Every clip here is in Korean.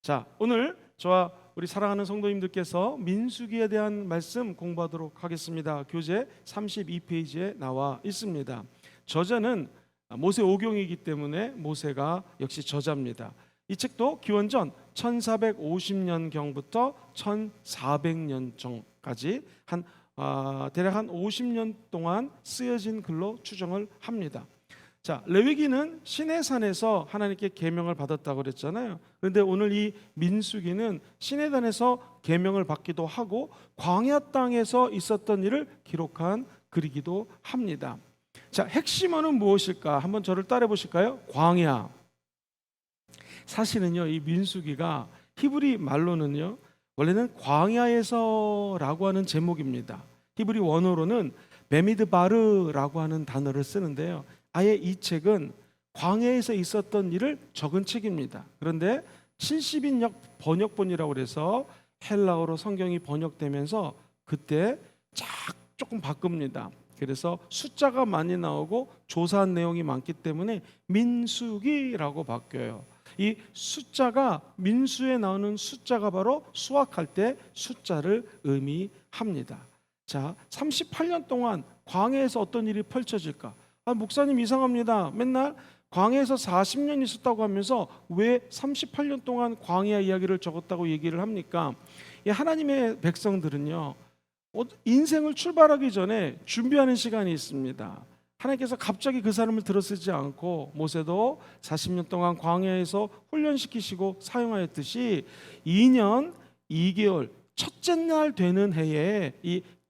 자, 오늘 저와 우리 사랑하는 성도님들께서 민수기에 대한 말씀 공부하도록 하겠습니다. 교재 32페이지에 나와 있습니다. 저자는 모세 오경이기 때문에 모세가 역시 저자입니다. 이 책도 기원전 1450년경부터 1400년경까지 대략 한 50년 동안 쓰여진 글로 추정을 합니다. 자, 레위기는 시내산에서 하나님께 계명을 받았다고 그랬잖아요. 그런데 오늘 이 민수기는 시내산에서 계명을 받기도 하고 광야 땅에서 있었던 일을 기록한 글이기도 합니다. 자, 핵심어는 무엇일까? 한번 저를 따라 보실까요? 광야. 사실은요, 이 민수기가 히브리 말로는요, 원래는 광야에서라고 하는 제목입니다. 히브리 원어로는 베미드바르라고 하는 단어를 쓰는데요. 아예 이 책은 광야에서 있었던 일을 적은 책입니다. 그런데 70인역 번역본이라고 그래서 헬라어로 성경이 번역되면서 그때 조금 바꿉니다. 그래서 숫자가 많이 나오고 조사한 내용이 많기 때문에 민수기라고 바뀌어요. 이 숫자가 민수에 나오는 숫자가 바로 수확할 때 숫자를 의미합니다. 자, 38년 동안 광야에서 어떤 일이 펼쳐질까? 목사님 이상합니다. 맨날 광야에서 40년 있었다고 하면서 왜 38년 동안 광야 이야기를 적었다고 얘기를 합니까? 하나님의 백성들은요, 인생을 출발하기 전에 준비하는 시간이 있습니다. 하나님께서 갑자기 그 사람을 들어쓰지 않고 모세도 40년 동안 광야에서 훈련시키시고 사용하였듯이 2년 2개월 첫째 날 되는 해에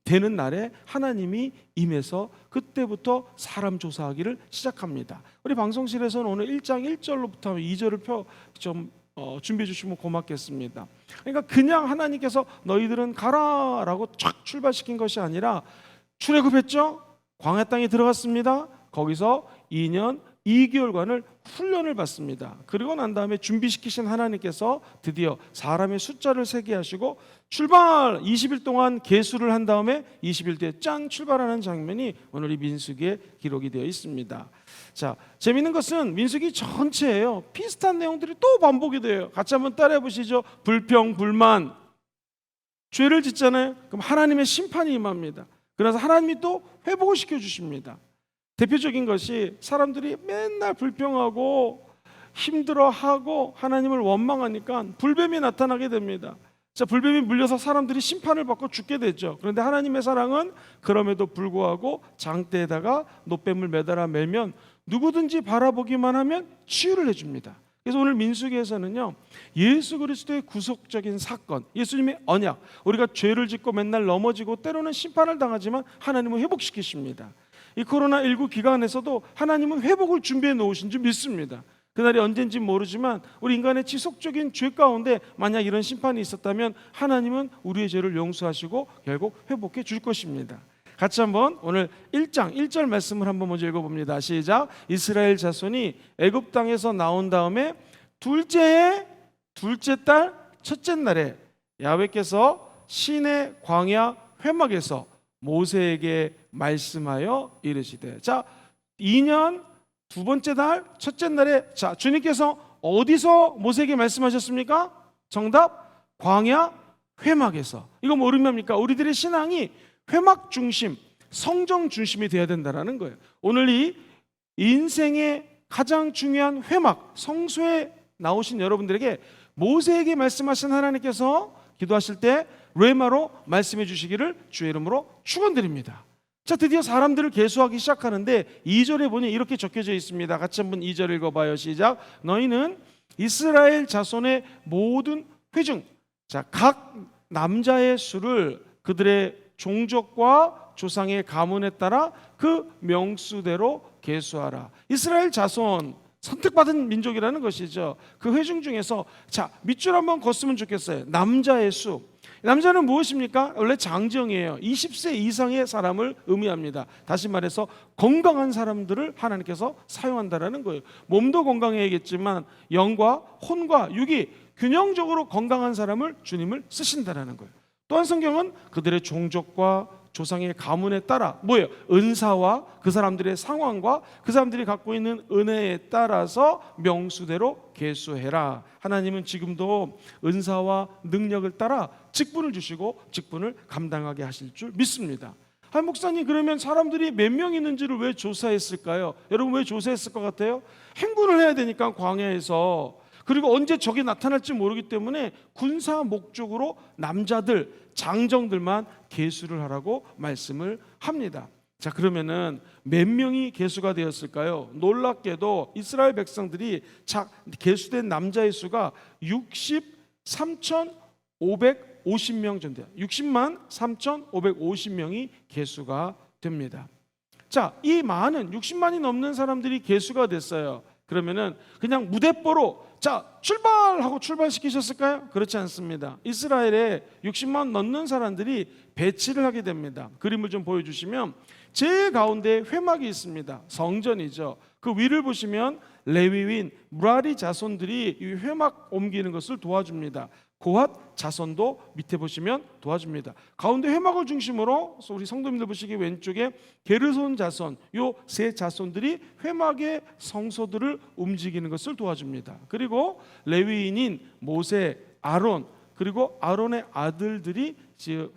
되는 날에 하나님이 임해서 그때부터 사람 조사하기를 시작합니다. 우리 방송실에서는 오늘 1장 1절로부터 2절을 준비해 주시면 고맙겠습니다. 그러니까 그냥 하나님께서 너희들은 가라라고 쫙 출발시킨 것이 아니라 출애굽했죠? 광야 땅에 들어갔습니다. 거기서 2년 2개월간을 훈련을 받습니다. 그리고 난 다음에 준비시키신 하나님께서 드디어 사람의 숫자를 세게 하시고 출발! 20일 동안 계수를 한 다음에 20일 뒤에 짠! 출발하는 장면이 오늘 이 민수기에 기록이 되어 있습니다. 자, 재미있는 것은 민수기 전체예요. 비슷한 내용들이 또 반복이 돼요. 같이 한번 따라해 보시죠. 불평, 불만. 죄를 짓잖아요. 그럼 하나님의 심판이 임합니다. 그래서 하나님이 또 회복을 시켜주십니다. 대표적인 것이 사람들이 맨날 불평하고 힘들어하고 하나님을 원망하니까 불뱀이 나타나게 됩니다. 자, 불뱀이 물려서 사람들이 심판을 받고 죽게 되죠. 그런데 하나님의 사랑은 그럼에도 불구하고 장대에다가 놋뱀을 매달아 매면 누구든지 바라보기만 하면 치유를 해줍니다. 그래서 오늘 민수기에서는요, 예수 그리스도의 구속적인 사건, 예수님의 언약, 우리가 죄를 짓고 맨날 넘어지고 때로는 심판을 당하지만 하나님은 회복시키십니다. 이 코로나19 기간에서도 하나님은 회복을 준비해 놓으신 줄 믿습니다. 그날이 언젠지 모르지만 우리 인간의 지속적인 죄 가운데 만약 이런 심판이 있었다면 하나님은 우리의 죄를 용서하시고 결국 회복해 줄 것입니다. 같이 한번 오늘 1장 1절 말씀을 한번 먼저 읽어봅니다. 시작. 이스라엘 자손이 애굽 땅에서 나온 다음에 둘째 달 첫째 날에 야훼께서 시내 광야 회막에서 모세에게 말씀하여 이르시되. 자, 2년 두 번째 달 첫째 날에, 자, 주님께서 어디서 모세에게 말씀하셨습니까? 정답, 광야 회막에서. 이거 뭐 의미합니까? 우리들의 신앙이 회막 중심, 성정 중심이 되어야 된다는 거예요. 오늘 이 인생의 가장 중요한 회막, 성소에 나오신 여러분들에게 모세에게 말씀하신 하나님께서 기도하실 때 레마로 말씀해 주시기를 주의 이름으로 축원드립니다. 자, 드디어 사람들을 계수하기 시작하는데 2절에 보니 이렇게 적혀져 있습니다. 같이 한번 2절 읽어봐요. 시작. 너희는 이스라엘 자손의 모든 회중, 자, 각 남자의 수를 그들의 종족과 조상의 가문에 따라 그 명수대로 계수하라. 이스라엘 자손, 선택받은 민족이라는 것이죠. 그 회중 중에서, 자, 밑줄 한번 걷으면 좋겠어요. 남자의 수. 남자는 무엇입니까? 원래 장정이에요. 20세 이상의 사람을 의미합니다. 다시 말해서 건강한 사람들을 하나님께서 사용한다라는 거예요. 몸도 건강해야겠지만 영과 혼과 육이 균형적으로 건강한 사람을 주님을 쓰신다라는 거예요. 또한 성경은 그들의 종족과 조상의 가문에 따라 뭐예요? 은사와 그 사람들의 상황과 그 사람들이 갖고 있는 은혜에 따라서 명수대로 계수해라. 하나님은 지금도 은사와 능력을 따라 직분을 주시고 직분을 감당하게 하실 줄 믿습니다. 목사님, 그러면 사람들이 몇 명 있는지를 왜 조사했을까요? 여러분, 왜 조사했을 것 같아요? 행군을 해야 되니까, 광야에서. 그리고 언제 적이 나타날지 모르기 때문에 군사 목적으로 남자들, 장정들만 계수를 하라고 말씀을 합니다. 자, 그러면은 몇 명이 계수가 되었을까요? 놀랍게도 이스라엘 백성들이 계수된 남자의 수가 63,550명 정도 돼요. 60만 3,550명이 계수가 됩니다. 자, 이 많은 60만이 넘는 사람들이 계수가 됐어요. 그러면은 그냥 무대뽀로 자, 출발하고 출발시키셨을까요? 그렇지 않습니다. 이스라엘에 60만 넘는 사람들이 배치를 하게 됩니다. 그림을 좀 보여주시면 제일 가운데 회막이 있습니다. 성전이죠. 그 위를 보시면 레위인 무라리 자손들이 이 회막 옮기는 것을 도와줍니다. 고핫 자손도 밑에 보시면 도와줍니다. 가운데 회막을 중심으로 우리 성도님들 보시기 왼쪽에 게르손 자손, 요 세 자손들이 회막의 성소들을 움직이는 것을 도와줍니다. 그리고 레위인인 모세, 아론, 그리고 아론의 아들들이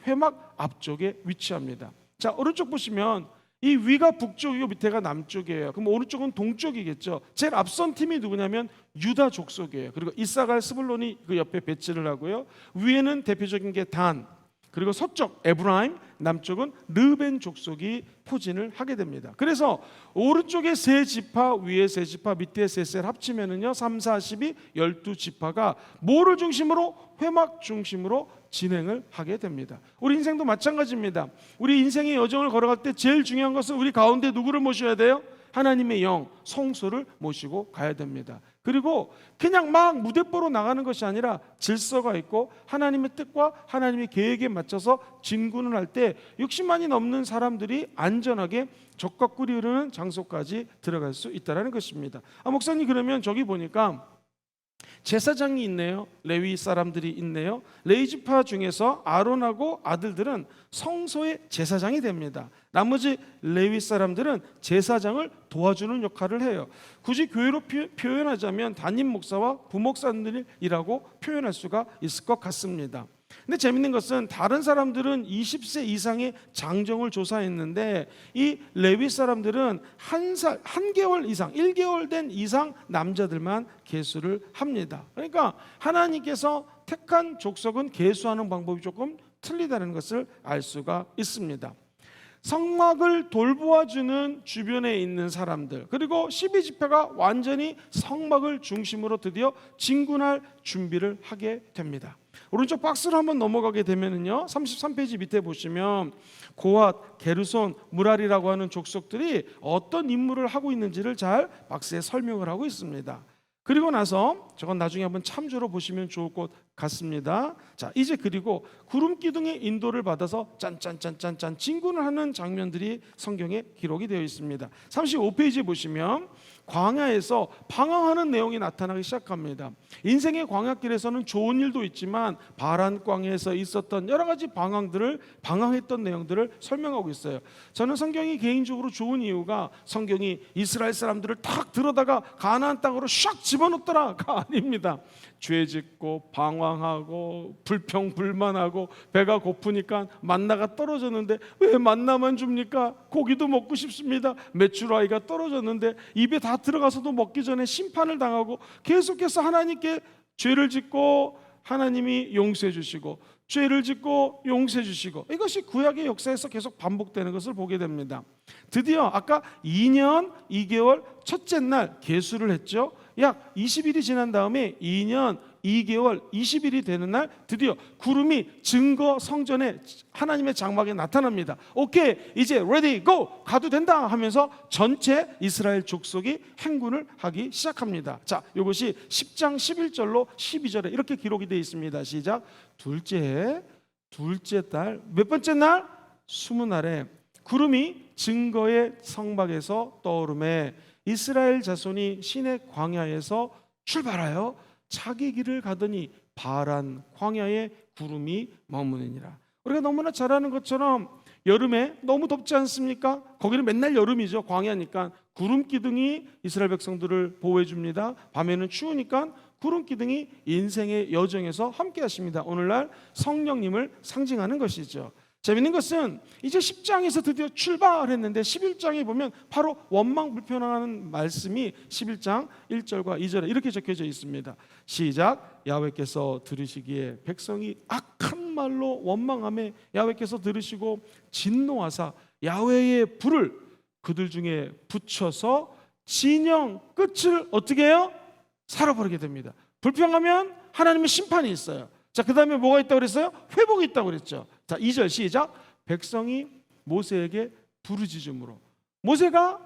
회막 앞쪽에 위치합니다. 자, 오른쪽 보시면 이 위가 북쪽이고 밑에가 남쪽이에요. 그럼 오른쪽은 동쪽이겠죠. 제일 앞선 팀이 누구냐면 유다 족속이에요. 그리고 이사갈, 스불론이 그 옆에 배치를 하고요. 위에는 대표적인 게 단, 그리고 서쪽 에브라임, 남쪽은 르벤 족속이 포진을 하게 됩니다. 그래서 오른쪽에 세 지파, 위에 세 지파, 밑에 세 셀 합치면은요 3, 4, 12, 12지파가 뭐를 중심으로? 회막 중심으로 진행을 하게 됩니다. 우리 인생도 마찬가지입니다. 우리 인생의 여정을 걸어갈 때 제일 중요한 것은 우리 가운데 누구를 모셔야 돼요? 하나님의 영, 성소를 모시고 가야 됩니다. 그리고 그냥 막 무대뽀로 나가는 것이 아니라 질서가 있고 하나님의 뜻과 하나님의 계획에 맞춰서 진군을 할 때 60만이 넘는 사람들이 안전하게 적과 꿀이 흐르는 장소까지 들어갈 수 있다는 것입니다. 목사님, 그러면 저기 보니까 제사장이 있네요. 레위 사람들이 있네요. 레위지파 중에서 아론하고 아들들은 성소의 제사장이 됩니다. 나머지 레위 사람들은 제사장을 도와주는 역할을 해요. 굳이 교회로 표현하자면 담임 목사와 부목사들이라고 표현할 수가 있을 것 같습니다. 근데 재밌는 것은 다른 사람들은 20세 이상의 장정을 조사했는데 이 레위 사람들은 한 개월 이상, 1개월 된 이상 남자들만 계수를 합니다. 그러니까 하나님께서 택한 족속은 계수하는 방법이 조금 틀리다는 것을 알 수가 있습니다. 성막을 돌보아주는 주변에 있는 사람들, 그리고 12지파가 완전히 성막을 중심으로 드디어 진군할 준비를 하게 됩니다. 오른쪽 박스로 한번 넘어가게 되면요 33페이지 밑에 보시면 고핫, 게르손, 무랄이라고 하는 족속들이 어떤 임무를 하고 있는지를 잘 박스에 설명을 하고 있습니다. 그리고 나서 저건 나중에 한번 참조로 보시면 좋을 것 같습니다. 자, 이제 그리고 구름 기둥의 인도를 받아서 짠짠짠짠짠 진군을 하는 장면들이 성경에 기록이 되어 있습니다. 35페이지에 보시면 광야에서 방황하는 내용이 나타나기 시작합니다. 인생의 광야길에서는 좋은 일도 있지만 바란 광야에서 있었던 여러 가지 방황했던 내용들을 설명하고 있어요. 저는 성경이 개인적으로 좋은 이유가 성경이 이스라엘 사람들을 탁 들어다가 가나안 땅으로 샥 집어넣더라가 아닙니다. 죄 짓고 방황하고 불평불만하고 배가 고프니까 만나가 떨어졌는데 왜 만나만 줍니까? 고기도 먹고 싶습니다. 메추라이가 떨어졌는데 입에 다 들어가서도 먹기 전에 심판을 당하고 계속해서 하나님께 죄를 짓고 하나님이 용서해 주시고 죄를 짓고 용서해 주시고, 이것이 구약의 역사에서 계속 반복되는 것을 보게 됩니다. 드디어 아까 2년 2개월 첫째 날 계수를 했죠. 약 20일이 지난 다음에 2년 2개월 20일이 되는 날 드디어 구름이 증거 성전에 하나님의 장막에 나타납니다. 오케이, 이제 레디 고 가도 된다 하면서 전체 이스라엘 족속이 행군을 하기 시작합니다. 자, 이것이 10장 11절로 12절에 이렇게 기록이 되어 있습니다. 시작. 둘째 달 몇 번째 날? 20날에 구름이 증거의 성막에서 떠오르매 이스라엘 자손이 시내 광야에서 출발하여 자기 길을 가더니 바란 광야에 구름이 머무느니라. 우리가 너무나 잘 아는 것처럼 여름에 너무 덥지 않습니까? 거기는 맨날 여름이죠. 광야니까. 구름 기둥이 이스라엘 백성들을 보호해 줍니다. 밤에는 추우니까 구름 기둥이 인생의 여정에서 함께 하십니다. 오늘날 성령님을 상징하는 것이죠. 재밌는 것은 이제 10장에서 드디어 출발했는데 11장에 보면 바로 원망 불평하는 말씀이 11장 1절과 2절에 이렇게 적혀져 있습니다. 시작. 야훼께서 들으시기에 백성이 악한 말로 원망하며 야훼께서 들으시고 진노하사 야훼의 불을 그들 중에 붙여서 진영 끝을 어떻게 해요? 살아버리게 됩니다. 불평하면 하나님의 심판이 있어요. 자, 그 다음에 뭐가 있다고 그랬어요? 회복이 있다고 그랬죠. 자, 2절 시작. 백성이 모세에게 부르짖음으로. 모세가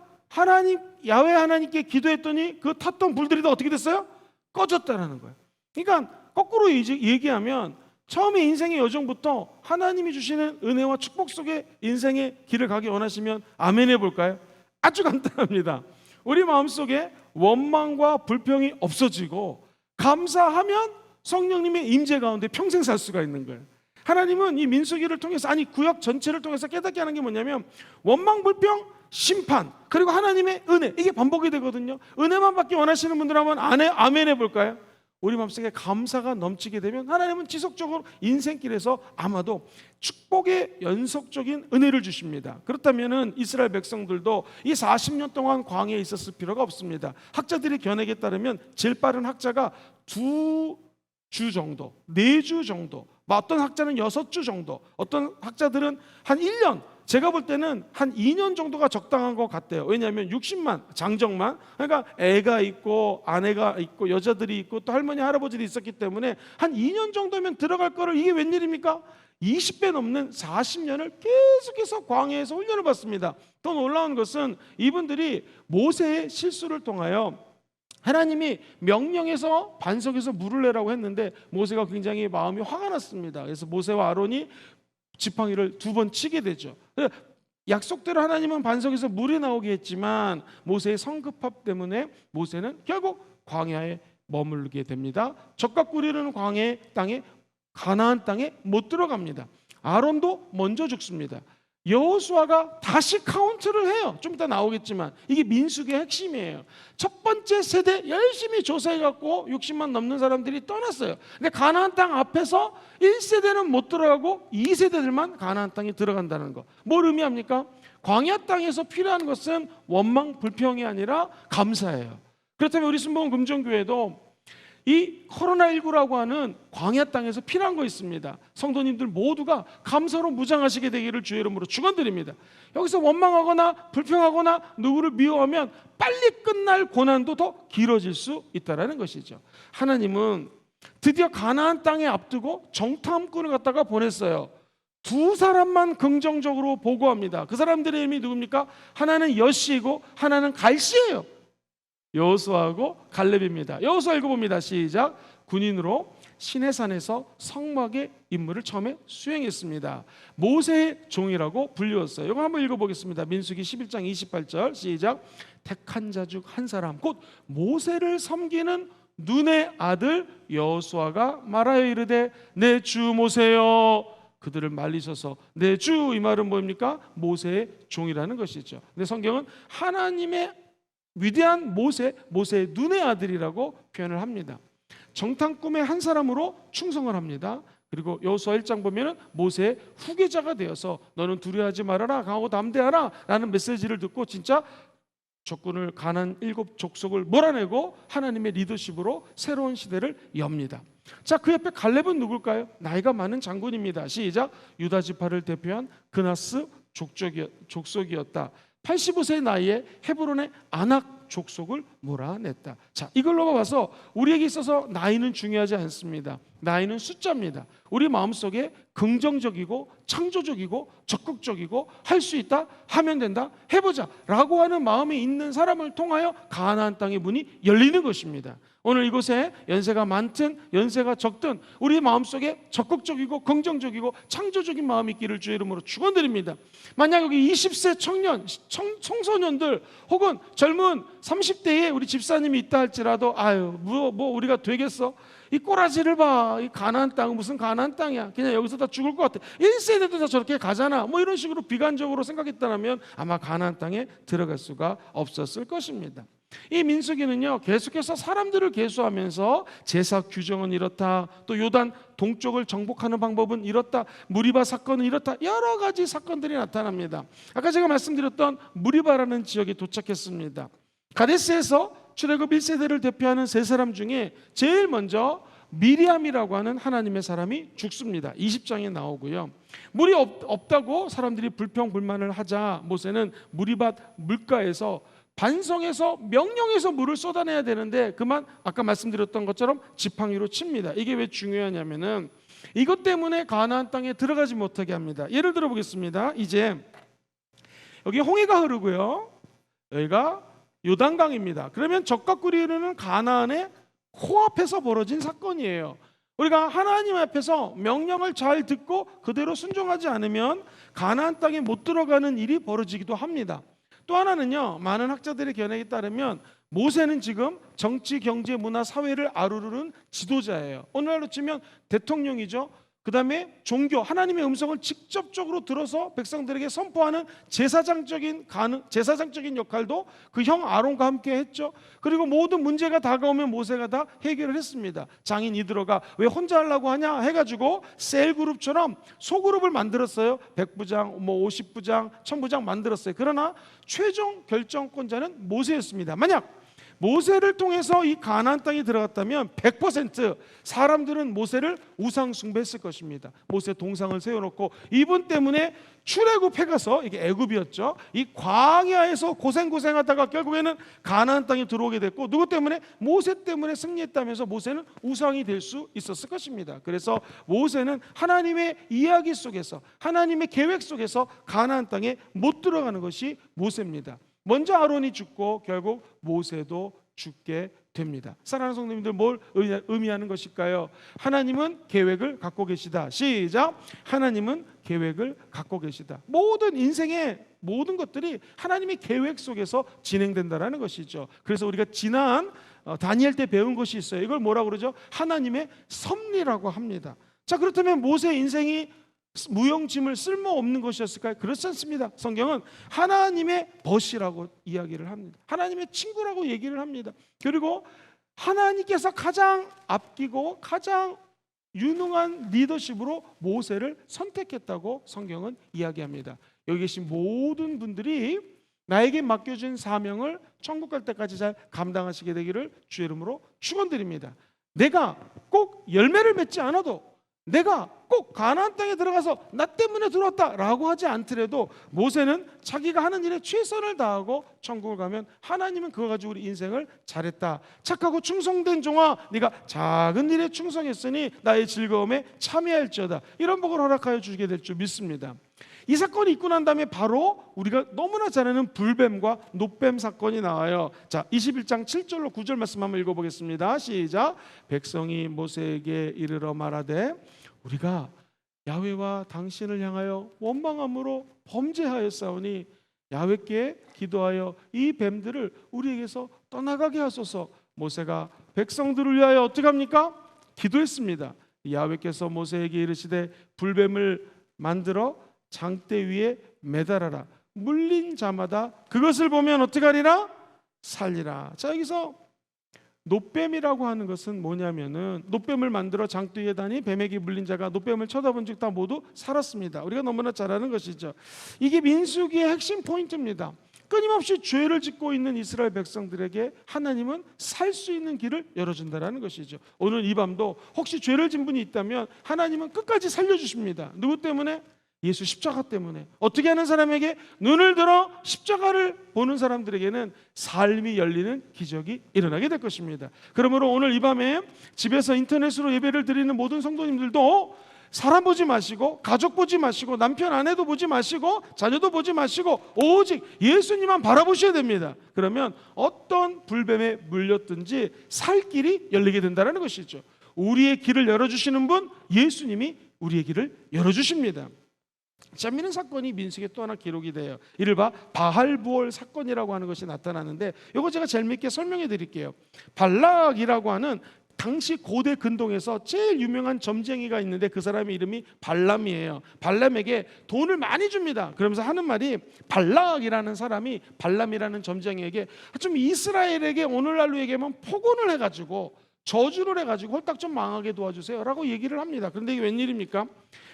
야훼 하나님께 기도했더니 그 탔던 불들이 다 어떻게 됐어요? 꺼졌다라는 거예요. 그러니까 거꾸로 얘기하면 처음에 인생의 여정부터 하나님이 주시는 은혜와 축복 속에 인생의 길을 가기 원하시면 아멘 해볼까요? 아주 간단합니다. 우리 마음속에 원망과 불평이 없어지고 감사하면 성령님의 임재 가운데 평생 살 수가 있는 거예요. 하나님은 이 민수기를 통해서, 아니 구약 전체를 통해서 깨닫게 하는 게 뭐냐면 원망, 불평, 심판, 그리고 하나님의 은혜, 이게 반복이 되거든요. 은혜만 받기 원하시는 분들 한번 아멘 해볼까요? 우리 마음속에 감사가 넘치게 되면 하나님은 지속적으로 인생길에서 아마도 축복의 연속적인 은혜를 주십니다. 그렇다면 이스라엘 백성들도 이 40년 동안 광야에 있었을 필요가 없습니다. 학자들의 견해에 따르면 제일 빠른 학자가 2주 정도, 4주 정도, 어떤 학자는 6주 정도, 어떤 학자들은 한 1년, 제가 볼 때는 한 2년 정도가 적당한 것 같아요. 왜냐하면 60만, 장정만, 그러니까 애가 있고 아내가 있고 여자들이 있고 또 할머니 할아버지들이 있었기 때문에 한 2년 정도면 들어갈 거를, 이게 웬일입니까? 20배 넘는 40년을 계속해서 광야에서 훈련을 받습니다. 더 놀라운 것은 이분들이 모세의 실수를 통하여 하나님이 명령해서 반석에서 물을 내라고 했는데 모세가 굉장히 마음이 화가 났습니다. 그래서 모세와 아론이 지팡이를 2번 치게 되죠. 약속대로 하나님은 반석에서 물이 나오게 했지만 모세의 성급함 때문에 모세는 결국 광야에 머물게 됩니다. 적과 꿀이르는 광야의 땅에, 가나안 땅에 못 들어갑니다. 아론도 먼저 죽습니다. 여호수아가 다시 카운트를 해요. 좀 이따 나오겠지만 이게 민수기의 핵심이에요. 첫 번째 세대 열심히 조사해갖고 60만 넘는 사람들이 떠났어요. 근데 가나안 땅 앞에서 1세대는 못 들어가고 2세대들만 가나안 땅에 들어간다는 거. 뭘 의미합니까? 광야 땅에서 필요한 것은 원망, 불평이 아니라 감사예요. 그렇다면 우리 순복음 금정교회도 이 코로나19라고 하는 광야 땅에서 필요한 거 있습니다. 성도님들 모두가 감사로 무장하시게 되기를 주의 이름으로 축원드립니다. 여기서 원망하거나 불평하거나 누구를 미워하면 빨리 끝날 고난도 더 길어질 수 있다는 것이죠. 하나님은 드디어 가나안 땅에 앞두고 정탐꾼을 갖다가 보냈어요. 2사람만 긍정적으로 보고합니다. 그 사람들의 이름이 누굽니까? 하나는 여시이고 하나는 갈시예요. 여호수아하고 갈렙입니다. 여호수아 읽어봅니다. 시작. 군인으로 시내산에서 성막의 임무를 처음에 수행했습니다. 모세의 종이라고 불리웠어요. 이거 한번 읽어보겠습니다. 민수기 11장 28절 시작. 택한 자 중 한 사람 곧 모세를 섬기는 눈의 아들 여호수아가 말하여 이르되 내 주 모세여, 그들을 말리셔서 내 주, 이 말은 뭡니까? 모세의 종이라는 것이죠. 근데 성경은 하나님의 위대한 모세의 눈의 아들이라고 표현을 합니다. 정탐꾼의 한 사람으로 충성을 합니다. 그리고 여호수아 1장 보면은 모세의 후계자가 되어서 너는 두려워하지 말아라, 강하고 담대하라 라는 메시지를 듣고 진짜 적군을, 가나안 7족속을 몰아내고 하나님의 리더십으로 새로운 시대를 엽니다. 자, 그 옆에 갈렙은 누굴까요? 나이가 많은 장군입니다. 시작. 유다 지파를 대표한 그나스 족속이었다. 85세 나이에 헤브론의 아낙 족속을 몰아냈다. 자, 이걸로 봐서 우리에게 있어서 나이는 중요하지 않습니다. 나이는 숫자입니다. 우리 마음속에 긍정적이고 창조적이고 적극적이고 할 수 있다, 하면 된다, 해보자 라고 하는 마음이 있는 사람을 통하여 가나안 땅의 문이 열리는 것입니다. 오늘 이곳에 연세가 많든 연세가 적든 우리 마음속에 적극적이고 긍정적이고 창조적인 마음이 있기를 주의 이름으로 축원드립니다. 만약 여기 20세 청소년들 혹은 젊은 30대에 우리 집사님이 있다 할지라도 뭐 우리가 되겠어? 이 꼬라지를 봐. 이 가나안 땅은 무슨 가나안 땅이야. 그냥 여기서 다 죽을 것 같아. 1세대도 다 저렇게 가잖아. 뭐 이런 식으로 비관적으로 생각했다면 아마 가나안 땅에 들어갈 수가 없었을 것입니다. 이 민수기는요, 계속해서 사람들을 계수하면서 제사 규정은 이렇다, 또 요단 동쪽을 정복하는 방법은 이렇다, 무리바 사건은 이렇다, 여러 가지 사건들이 나타납니다. 아까 제가 말씀드렸던 무리바라는 지역에 도착했습니다. 가데스에서 출애굽 1세대를 대표하는 세 사람 중에 제일 먼저 미리암이라고 하는 하나님의 사람이 죽습니다. 20장에 나오고요. 물이 없다고 사람들이 불평불만을 하자 모세는 무리밭 물가에서 반성해서 명령해서 물을 쏟아내야 되는데 그만 아까 말씀드렸던 것처럼 지팡이로 칩니다. 이게 왜 중요하냐면은 이것 때문에 가나안 땅에 들어가지 못하게 합니다. 예를 들어 보겠습니다. 이제 여기 홍해가 흐르고요, 여기가 요단강입니다. 그러면 적과 꿀이 흐르는 가나안의 코앞에서 벌어진 사건이에요. 우리가 하나님 앞에서 명령을 잘 듣고 그대로 순종하지 않으면 가나안 땅에 못 들어가는 일이 벌어지기도 합니다. 또 하나는요, 많은 학자들의 견해에 따르면 모세는 지금 정치, 경제, 문화, 사회를 아우르는 지도자예요. 오늘날로 치면 대통령이죠. 그 다음에 종교, 하나님의 음성을 직접적으로 들어서 백성들에게 선포하는 제사장적인 역할도 그 형 아론과 함께 했죠. 그리고 모든 문제가 다가오면 모세가 다 해결을 했습니다. 장인 이드로가 왜 혼자 하려고 하냐 해가지고 셀그룹처럼 소그룹을 만들었어요. 100부장, 50부장, 1000부장 만들었어요. 그러나 최종 결정권자는 모세였습니다. 만약 모세를 통해서 이 가나안 땅에 들어갔다면 100% 사람들은 모세를 우상 숭배했을 것입니다. 모세 동상을 세워놓고 이분 때문에 출애굽해 가서, 이게 애굽이었죠, 이 광야에서 고생하다가 결국에는 가나안 땅에 들어오게 됐고, 누구 때문에? 모세 때문에 승리했다면서 모세는 우상이 될 수 있었을 것입니다. 그래서 모세는 하나님의 이야기 속에서, 하나님의 계획 속에서 가나안 땅에 못 들어가는 것이 모세입니다. 먼저 아론이 죽고 결국 모세도 죽게 됩니다. 사랑하는 성도님들, 뭘 의미하는 것일까요? 하나님은 계획을 갖고 계시다. 시작. 하나님은 계획을 갖고 계시다. 모든 인생의 모든 것들이 하나님의 계획 속에서 진행된다라는 것이죠. 그래서 우리가 지난 다니엘 때 배운 것이 있어요. 이걸 뭐라고 그러죠? 하나님의 섭리라고 합니다. 자, 그렇다면 모세의 인생이 무용지물 쓸모없는 것이었을까요? 그렇지 않습니다. 성경은 하나님의 벗이라고 이야기를 합니다. 하나님의 친구라고 얘기를 합니다. 그리고 하나님께서 가장 아끼고 가장 유능한 리더십으로 모세를 선택했다고 성경은 이야기합니다. 여기 계신 모든 분들이 나에게 맡겨진 사명을 천국 갈 때까지 잘 감당하시게 되기를 주의 이름으로 축원드립니다. 내가 꼭 열매를 맺지 않아도, 내가 꼭 가나안 땅에 들어가서 나 때문에 들어왔다라고 하지 않더라도 모세는 자기가 하는 일에 최선을 다하고 천국을 가면 하나님은 그거 가지고 우리 인생을 잘했다, 착하고 충성된 종아, 네가 작은 일에 충성했으니 나의 즐거움에 참여할지어다, 이런 복을 허락하여 주게 될 줄 믿습니다. 이 사건이 있고 난 다음에 바로 우리가 너무나 잘 아는 불뱀과 노뱀 사건이 나와요. 자, 21장 7절로 9절 말씀 한번 읽어보겠습니다. 시작. 백성이 모세에게 이르러 말하되 우리가 야훼와 당신을 향하여 원망함으로 범죄하였사오니 야훼께 기도하여 이 뱀들을 우리에게서 떠나가게 하소서. 모세가 백성들을 위하여 어떻게 합니까? 기도했습니다. 야훼께서 모세에게 이르시되 불뱀을 만들어 장대 위에 매달아라. 물린 자마다 그것을 보면 어떻게 하리라? 살리라. 자, 여기서 노뱀이라고 하는 것은 뭐냐면은, 노뱀을 만들어 장대 위에 다니 뱀에게 물린 자가 노뱀을 쳐다본 즉 다 모두 살았습니다. 우리가 너무나 잘 아는 것이죠. 이게 민수기의 핵심 포인트입니다. 끊임없이 죄를 짓고 있는 이스라엘 백성들에게 하나님은 살 수 있는 길을 열어준다라는 것이죠. 오늘 이 밤도 혹시 죄를 진 분이 있다면 하나님은 끝까지 살려주십니다. 누구 때문에? 예수 십자가 때문에. 어떻게 하는 사람에게? 눈을 들어 십자가를 보는 사람들에게는 삶이 열리는 기적이 일어나게 될 것입니다. 그러므로 오늘 이 밤에 집에서 인터넷으로 예배를 드리는 모든 성도님들도 사람 보지 마시고, 가족 보지 마시고, 남편 아내도 보지 마시고, 자녀도 보지 마시고, 오직 예수님만 바라보셔야 됩니다. 그러면 어떤 불뱀에 물렸든지 살 길이 열리게 된다는 것이죠. 우리의 길을 열어주시는 분, 예수님이 우리의 길을 열어주십니다. 재미있는 사건이 민수기에 또 하나 기록이 돼요. 이른바 바알부올 사건이라고 하는 것이 나타나는데, 이거 제가 재미있게 설명해 드릴게요. 발락이라고 하는 당시 고대 근동에서 제일 유명한 점쟁이가 있는데 그 사람의 이름이 발람이에요. 발람에게 돈을 많이 줍니다. 그러면서 하는 말이, 발락이라는 사람이 발람이라는 점쟁이에게 좀 이스라엘에게 오늘날로 얘기하면 폭언을 해가지고 저주를 해가지고 홀딱 좀 망하게 도와주세요 라고 얘기를 합니다. 그런데 이게 웬일입니까?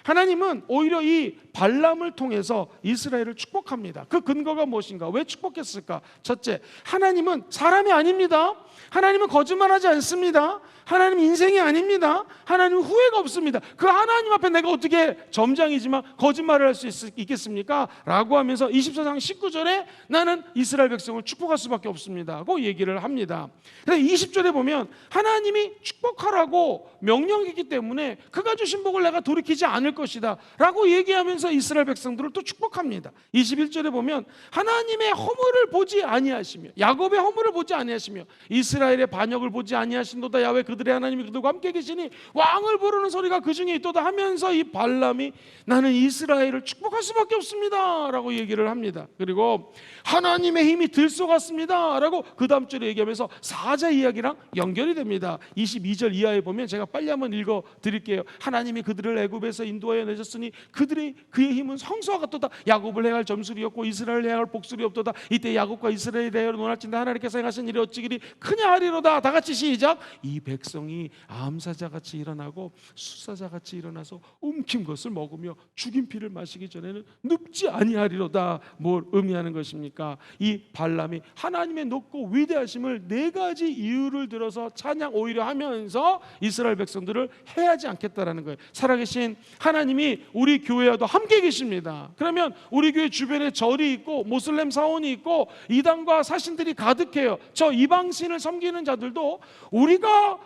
하나님은 오히려 이 발람을 통해서 이스라엘을 축복합니다. 그 근거가 무엇인가? 왜 축복했을까? 첫째, 하나님은 사람이 아닙니다. 하나님은 거짓말하지 않습니다. 하나님 인생이 아닙니다. 하나님은 후회가 없습니다. 그 하나님 앞에 내가 어떻게 점장이지만 거짓말을 할 수 있겠습니까? 라고 하면서 24장 19절에 나는 이스라엘 백성을 축복할 수밖에 없습니다 고 얘기를 합니다. 그래서 20절에 보면 하나님이 축복하라고 명령했기 때문에 그가 주신 복을 내가 돌이키지 않을 것이다 라고 얘기하면서 이스라엘 백성들을 또 축복합니다. 21절에 보면 하나님의 허물을 보지 아니하시며, 야곱의 허물을 보지 아니하시며 이스라엘의 반역을 보지 아니하신도다. 야훼 그들의 하나님이 그들과 함께 계시니 왕을 부르는 소리가 그 중에 있도다 하면서 이 발람이 나는 이스라엘을 축복할 수밖에 없습니다 라고 얘기를 합니다. 그리고 하나님의 힘이 들쏘갔습니다 라고 그 다음 절에 얘기하면서 사자 이야기랑 연결이 됩니다. 22절 이하에 보면 제가 빨리 한번 읽어 드릴게요. 하나님이 그들을 애굽에서 인도하여 내셨으니 그의 힘은 성소와 같도다. 야곱을 행할 점술이 없고 이스라엘을 행할 복술이 없도다. 이때 야곱과 이스라엘에 대하여 논할진대 하나님께서 행하신 일이 어찌기리 크냐 하리로다. 다 같이 시작. 이 백성이 암사자같이 일어나고 수사자같이 일어나서 움킨 것을 먹으며 죽인 피를 마시기 전에는 눕지 아니하리로다. 뭘 의미하는 것입니까? 이 발람이 하나님의 높고 위대하심을 네 가지 이유를 들어서 찬양 오히려 하면서 이스라엘 백성들을 해하지 않겠다라는 거예요. 살아계신 하나님이 우리 교회와도 함께 계십니다. 그러면 우리 교회 주변에 절이 있고 모슬렘 사원이 있고 이단과 사신들이 가득해요. 저 이방신을 섬기는 자들도 우리가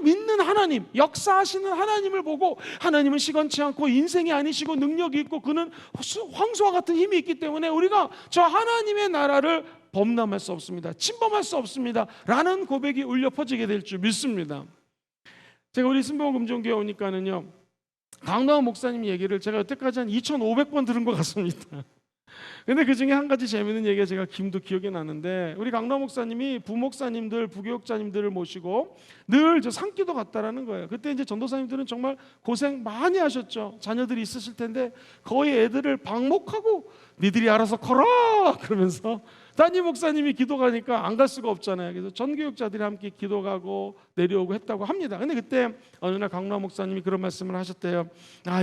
믿는 하나님, 역사하시는 하나님을 보고 하나님은 시건치 않고 인생이 아니시고 능력이 있고 그는 황소와 같은 힘이 있기 때문에 우리가 저 하나님의 나라를 범람할 수 없습니다. 침범할 수 없습니다 라는 고백이 울려 퍼지게 될 줄 믿습니다. 제가 우리 순복음금종교회 오니까는요, 강동원 목사님 얘기를 제가 여태까지 한 2,500번 들은 것 같습니다. 근데 그 중에 한 가지 재미있는 얘기가 제가 지금도 기억이 나는데, 우리 강남 목사님이 부목사님들, 부교육자님들을 모시고 늘 저 산기도 갔다라는 거예요. 그때 이제 전도사님들은 정말 고생 많이 하셨죠. 자녀들이 있으실 텐데 거의 애들을 방목하고 니들이 알아서 커라 그러면서 담임 목사님이 기도 가니까 안 갈 수가 없잖아요. 그래서 전교육자들이 함께 기도 가고 내려오고 했다고 합니다. 근데 그때 어느 날 강남 목사님이 그런 말씀을 하셨대요.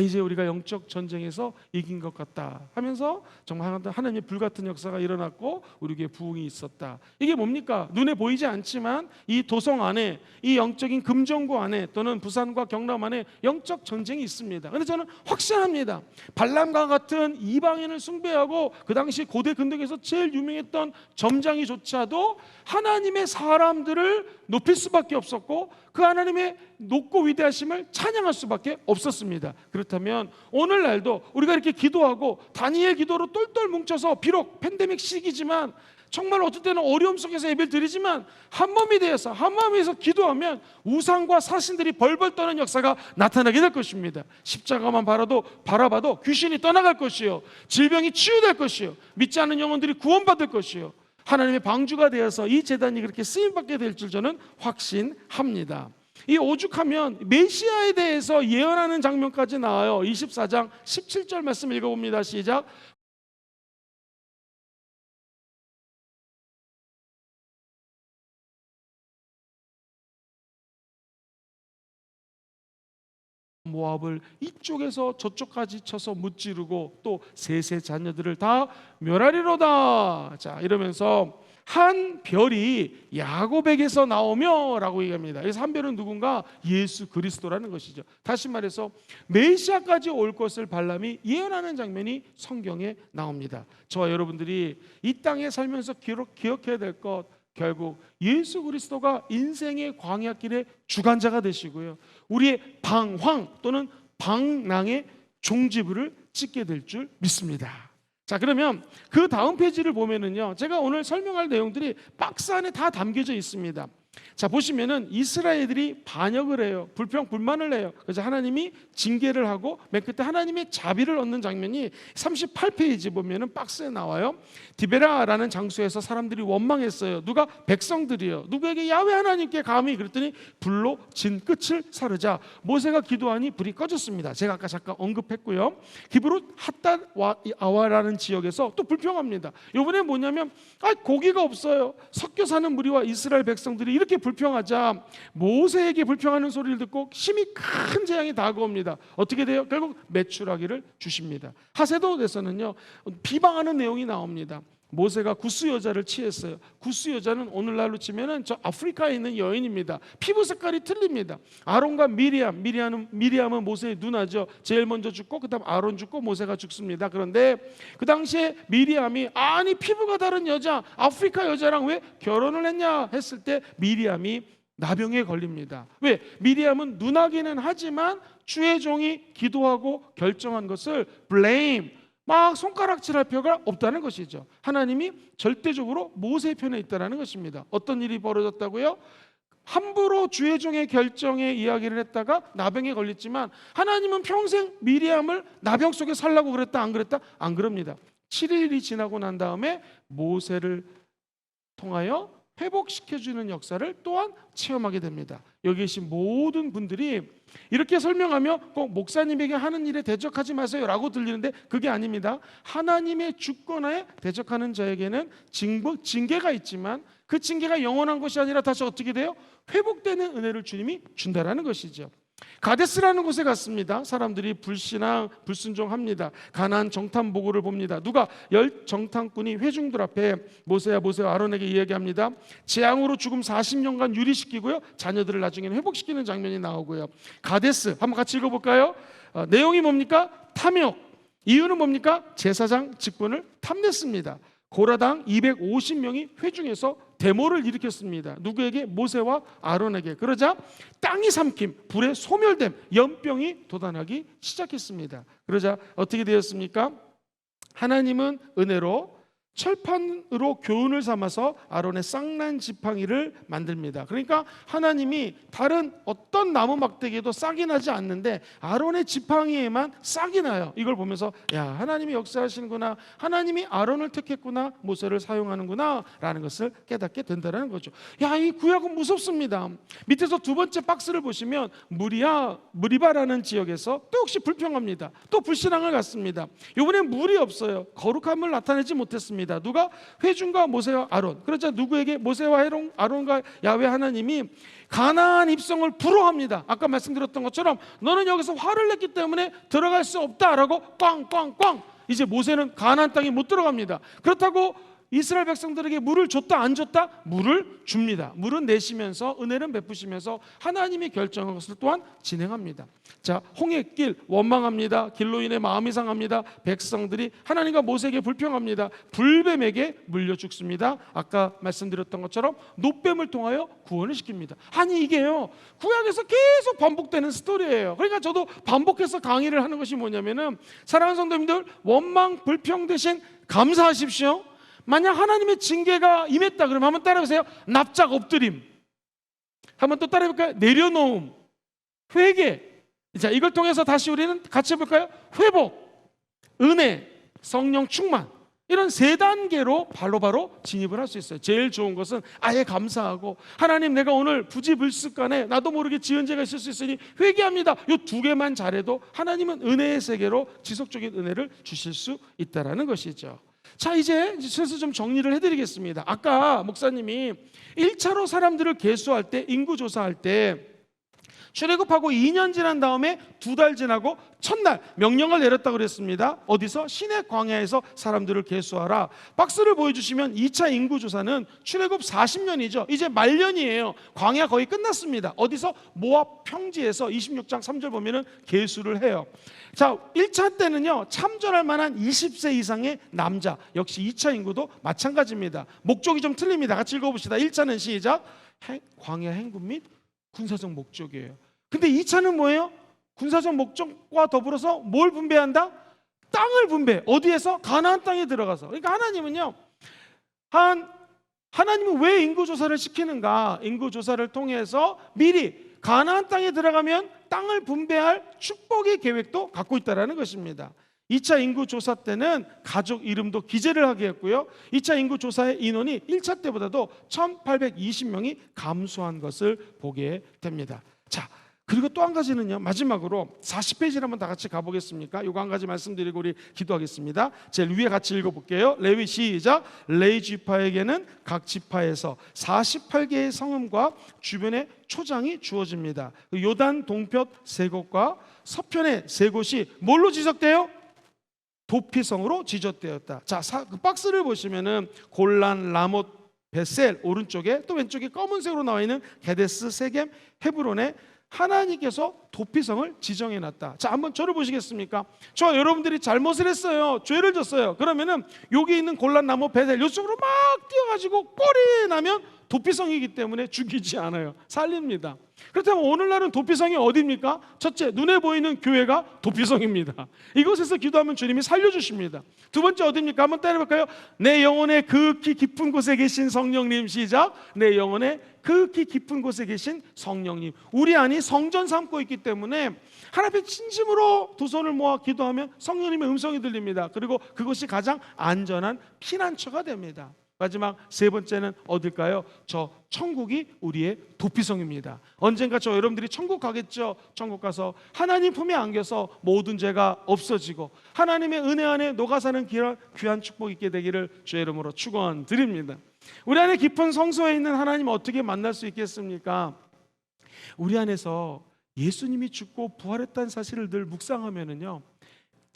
이제 우리가 영적 전쟁에서 이긴 것 같다 하면서 정말 하나님의 불같은 역사가 일어났고 우리 교회에 부흥이 있었다. 이게 뭡니까? 눈에 보이지 않지만 이 도성 안에, 이 영적인 금정구 안에 또는 부산과 경남 안에 영적 전쟁이 있습니다. 그런데 저는 확신합니다. 발람과 같은 이방인을 숭배하고 그 당시 고대 근동에서 제일 유명했던 점장이조차도 하나님의 사람들을 높일 수밖에 없었고 그 하나님의 높고 위대하심을 찬양할 수밖에 없었습니다. 그렇다면 오늘날도 우리가 이렇게 기도하고 다니엘 기도로 똘똘 뭉쳐서 비록 팬데믹 시기지만 정말 어떨 때는 어려움 속에서 예배를 드리지만 한 몸이 되어서 한 마음에서 기도하면 우상과 사신들이 벌벌 떠는 역사가 나타나게 될 것입니다. 십자가만 바라봐도 귀신이 떠나갈 것이요, 질병이 치유될 것이요, 믿지 않는 영혼들이 구원받을 것이요, 하나님의 방주가 되어서 이 제단이 그렇게 쓰임받게 될 줄 저는 확신합니다. 이 오죽하면 메시아에 대해서 예언하는 장면까지 나와요. 24장 17절 말씀 읽어봅니다. 시작. 모압을 이쪽에서 저쪽까지 쳐서 무찌르고 또 셋의 자녀들을 다 멸하리로다. 자, 이러면서 한 별이 야곱에게서 나오며 라고 얘기합니다. 그래서 한 별은 누군가? 예수 그리스도라는 것이죠. 다시 말해서 메시아까지 올 것을 발람이 예언하는 장면이 성경에 나옵니다. 저와 여러분들이 이 땅에 살면서 기억해야 될 것, 결국 예수 그리스도가 인생의 광야길의 주관자가 되시고요, 우리의 방황 또는 방랑의 종지부를 찍게 될 줄 믿습니다. 자, 그러면 그 다음 페이지를 보면은요, 제가 오늘 설명할 내용들이 박스 안에 다 담겨져 있습니다. 자, 보시면은 이스라엘들이 반역을 해요. 불평불만을 해요. 그래서 하나님이 징계를 하고 맨 끝에 하나님의 자비를 얻는 장면이 38페이지 보면은 박스에 나와요. 디베라라는 장소에서 사람들이 원망했어요. 누가? 백성들이요. 누구에게? 야훼 하나님께 감히. 그랬더니 불로 진 끝을 사르자 모세가 기도하니 불이 꺼졌습니다. 제가 아까 잠깐 언급했고요. 히브리 핫닷아와라는 지역에서 또 불평합니다. 이번에 뭐냐면 고기가 없어요. 섞여 사는 무리와 이스라엘 백성들이 이렇게 불평하자 모세에게 불평하는 소리를 듣고 심히 큰 재앙이 다가옵니다. 어떻게 돼요? 결국 메추라기를 주십니다. 하세도에서는요 비방하는 내용이 나옵니다. 모세가 구스 여자를 취했어요. 구스 여자는 오늘날로 치면은 저 아프리카에 있는 여인입니다. 피부 색깔이 틀립니다. 아론과 미리암은 모세의 누나죠. 제일 먼저 죽고 그다음 아론 죽고 모세가 죽습니다. 그런데 그 당시에 미리암이 아니 피부가 다른 여자 아프리카 여자랑 왜 결혼을 했냐 했을 때 미리암이 나병에 걸립니다. 왜? 미리암은 누나기는 하지만 주의 종이 기도하고 결정한 것을 blame 막 손가락질할 필요가 없다는 것이죠. 하나님이 절대적으로 모세의 편에 있다는 것입니다. 어떤 일이 벌어졌다고요? 함부로 주의 종의 결정에 이야기를 했다가 나병에 걸렸지만 하나님은 평생 미리암을 나병 속에 살라고 그랬다 안 그랬다? 안 그럽니다. 7일이 지나고 난 다음에 모세를 통하여 회복시켜주는 역사를 또한 체험하게 됩니다. 여기 계신 모든 분들이 이렇게 설명하며 꼭 목사님에게 하는 일에 대적하지 마세요 라고 들리는데 그게 아닙니다. 하나님의 주권하에 대적하는 자에게는 징계가 있지만 그 징계가 영원한 것이 아니라 다시 어떻게 돼요? 회복되는 은혜를 주님이 준다라는 것이죠. 가데스라는 곳에 갔습니다. 사람들이 불신앙, 불순종합니다. 가나안 정탐 보고를 봅니다. 누가? 10 정탐꾼이 회중들 앞에 모세와 아론에게 이야기합니다. 재앙으로 죽음 40년간 유리시키고요. 자녀들을 나중에는 회복시키는 장면이 나오고요. 가데스 한번 같이 읽어볼까요? 내용이 뭡니까? 탐욕. 이유는 뭡니까? 제사장 직분을 탐냈습니다. 고라당 250명이 회중에서 데모를 일으켰습니다. 누구에게? 모세와 아론에게. 그러자 땅이 삼킴, 불에 소멸됨, 연병이 돋아나기 시작했습니다. 그러자 어떻게 되었습니까? 하나님은 은혜로 철판으로 교훈을 삼아서 아론의 쌍난 지팡이를 만듭니다. 그러니까 하나님이 다른 어떤 나무 막대기에도 싹이 나지 않는데 아론의 지팡이에만 싹이 나요. 이걸 보면서 야, 하나님이 역사하시는구나, 하나님이 아론을 택했구나, 모세를 사용하는구나 라는 것을 깨닫게 된다는 거죠. 야, 이 구약은 무섭습니다. 밑에서 두 번째 박스를 보시면 무리바라는 지역에서 또 역시 불평합니다. 또 불신앙을 갖습니다. 이번엔 물이 없어요. 거룩함을 나타내지 못했습니다. 누가? 회중과 모세와 아론. 그러자 누구에게? 모세와 아론과 야훼 하나님이 가나안 입성을 불허합니다. 아까 말씀드렸던 것처럼 너는 여기서 화를 냈기 때문에 들어갈 수 없다라고 꽝꽝꽝. 이제 모세는 가나안 땅에 못 들어갑니다. 그렇다고 이스라엘 백성들에게 물을 줬다 안 줬다? 물을 줍니다. 물은 내시면서 은혜는 베푸시면서 하나님이 결정한 것을 또한 진행합니다. 자, 홍해길 원망합니다. 길로 인해 마음이 상합니다. 백성들이 하나님과 모세에게 불평합니다. 불뱀에게 물려 죽습니다. 아까 말씀드렸던 것처럼 노뱀을 통하여 구원을 시킵니다. 아니 이게요 구약에서 계속 반복되는 스토리예요. 그러니까 저도 반복해서 강의를 하는 것이 뭐냐면은 사랑하는 성도님들, 원망 불평 대신 감사하십시오. 만약 하나님의 징계가 임했다 그러면 한번 따라해보세요. 납작 엎드림. 한번 또 따라해볼까요? 내려놓음, 회개. 자, 이걸 통해서 다시 우리는 같이 해볼까요? 회복, 은혜, 성령 충만. 이런 세 단계로 바로 진입을 할 수 있어요. 제일 좋은 것은 아예 감사하고 하나님 내가 오늘 부지불식간에 나도 모르게 지은 죄가 있을 수 있으니 회개합니다. 이 두 개만 잘해도 하나님은 은혜의 세계로 지속적인 은혜를 주실 수 있다는 것이죠. 자, 이제 슬슬 좀 정리를 해드리겠습니다. 아까 목사님이 1차로 사람들을 계수할 때, 인구조사할 때 출애굽하고 2년 지난 다음에 2달 지나고 첫날 명령을 내렸다고 그랬습니다. 어디서? 시내 광야에서 사람들을 계수하라. 박스를 보여주시면 2차 인구조사는 출애굽 40년이죠. 이제 말년이에요. 광야 거의 끝났습니다. 어디서? 모압 평지에서 26장 3절 보면은 계수를 해요. 자, 1차 때는요 참전할 만한 20세 이상의 남자. 역시 2차 인구도 마찬가지입니다. 목적이 좀 틀립니다. 같이 읽어봅시다. 1차는 시작. 광야 행군 및 군사적 목적이에요. 근데 2차는 뭐예요? 군사적 목적과 더불어서 뭘 분배한다? 땅을 분배. 어디에서? 가나안 땅에 들어가서. 그러니까 하나님은요 한 하나님은 왜 인구조사를 시키는가? 인구조사를 통해서 미리 가나안 땅에 들어가면 땅을 분배할 축복의 계획도 갖고 있다는 것입니다. 2차 인구조사 때는 가족 이름도 기재를 하게 했고요. 2차 인구조사의 인원이 1차 때보다도 1820명이 감소한 것을 보게 됩니다. 자, 그리고 또 한 가지는요, 마지막으로 40페이지를 한번 다 같이 가보겠습니까? 이거 한 가지 말씀드리고 우리 기도하겠습니다. 제일 위에 같이 읽어볼게요. 레위 시작. 레위 지파에게는 각 지파에서 48개의 성읍과 주변의 초장이 주어집니다. 요단 동편 3곳과 서편의 3곳이 뭘로 지적돼요? 도피성으로 지적되었다. 자, 그 박스를 보시면은 골란, 라못, 베셀 오른쪽에, 또 왼쪽에 검은색으로 나와 있는 게데스, 세겜, 헤브론에 하나님께서 도피성을 지정해 놨다. 자, 한번 저를 보시겠습니까? 저 여러분들이 잘못을 했어요. 죄를 졌어요. 그러면은 여기 있는 골란, 나무, 베셀 이쪽으로 막 뛰어가지고 꼬리에 나면 도피성이기 때문에 죽이지 않아요. 살립니다. 그렇다면 오늘날은 도피성이 어디입니까? 첫째, 눈에 보이는 교회가 도피성입니다. 이곳에서 기도하면 주님이 살려주십니다. 두 번째 어디입니까? 한번 따라해볼까요? 내 영혼의 극히 깊은 곳에 계신 성령님. 시작. 내 영혼의 극히 깊은 곳에 계신 성령님. 우리 안이 성전 삼고 있기 때문에 하나님 앞에 진심으로 두 손을 모아 기도하면 성령님의 음성이 들립니다. 그리고 그것이 가장 안전한 피난처가 됩니다. 마지막 3번째는 어딜까요? 저 천국이 우리의 도피성입니다. 언젠가 저 여러분들이 천국 가겠죠. 천국 가서 하나님 품에 안겨서 모든 죄가 없어지고 하나님의 은혜 안에 녹아 사는 귀한 축복 있게 되기를 주의 이름으로 축원드립니다. 우리 안에 깊은 성소에 있는 하나님 어떻게 만날 수 있겠습니까? 우리 안에서 예수님이 죽고 부활했다는 사실을 늘 묵상하면은요,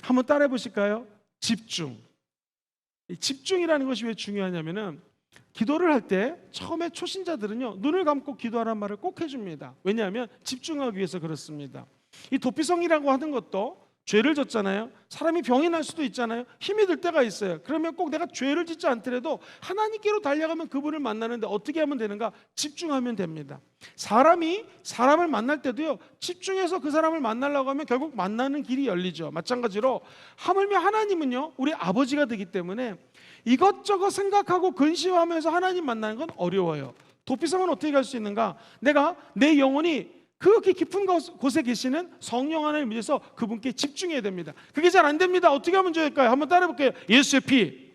한번 따라해 보실까요? 집중이라는 것이 왜 중요하냐면은 기도를 할 때 처음에 초신자들은요, 눈을 감고 기도하라는 말을 꼭 해줍니다. 왜냐하면 집중하기 위해서 그렇습니다. 이 도피성이라고 하는 것도 죄를 졌잖아요. 사람이 병이 날 수도 있잖아요. 힘이 들 때가 있어요. 그러면 꼭 내가 죄를 짓지 않더라도 하나님께로 달려가면 그분을 만나는데 어떻게 하면 되는가? 집중하면 됩니다. 사람이 사람을 만날 때도요, 집중해서 그 사람을 만나려고 하면 결국 만나는 길이 열리죠. 마찬가지로 하물며 하나님은요, 우리 아버지가 되기 때문에 이것저것 생각하고 근심하면서 하나님 만나는 건 어려워요. 도피성은 어떻게 갈 수 있는가? 내가 내 영혼이 그렇게 깊은 곳에 계시는 성령 하나님을 믿어서 그분께 집중해야 됩니다. 그게 잘 안 됩니다. 어떻게 하면 좋을까요? 한번 따라해 볼게요. 예수의 피,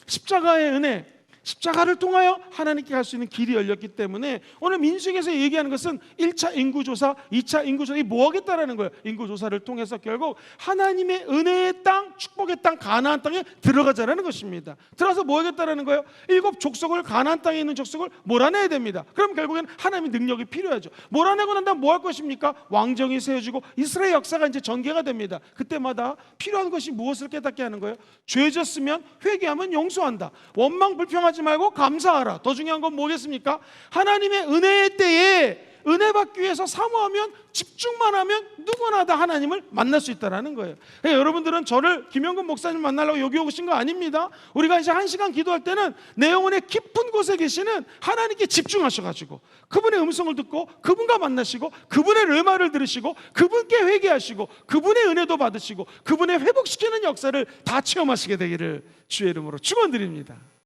십자가의 은혜, 십자가를 통하여 하나님께 갈 수 있는 길이 열렸기 때문에 오늘 민수기에서 얘기하는 것은 1차 인구조사, 2차 인구조사, 이 뭐 하겠다라는 거예요. 인구조사를 통해서 결국 하나님의 은혜의 땅, 축복의 땅, 가나안 땅에 들어가자라는 것입니다. 들어가서 뭐 하겠다라는 거예요? 7 족속을, 가나안 땅에 있는 족속을 몰아내야 됩니다. 그럼 결국엔 하나님의 능력이 필요하죠. 몰아내고 난 다음 뭐 할 것입니까? 왕정이 세워지고 이스라엘 역사가 이제 전개가 됩니다. 그때마다 필요한 것이 무엇을 깨닫게 하는 거예요? 죄 졌으면 회개하면 용서한다. 원망 불평하지 말고 감사하라. 더 중요한 건 뭐겠습니까? 하나님의 은혜의 때에 은혜 받기 위해서 사모하면, 집중만 하면 누구나 다 하나님을 만날 수 있다는 거예요. 그러니까 여러분들은 저를 김영근 목사님 만나려고 여기 오신 거 아닙니다. 우리가 이제 1시간 기도할 때는 내 영혼의 깊은 곳에 계시는 하나님께 집중하셔가지고 그분의 음성을 듣고 그분과 만나시고 그분의 르마를 들으시고 그분께 회개하시고 그분의 은혜도 받으시고 그분의 회복시키는 역사를 다 체험하시게 되기를 주의 이름으로 축원드립니다.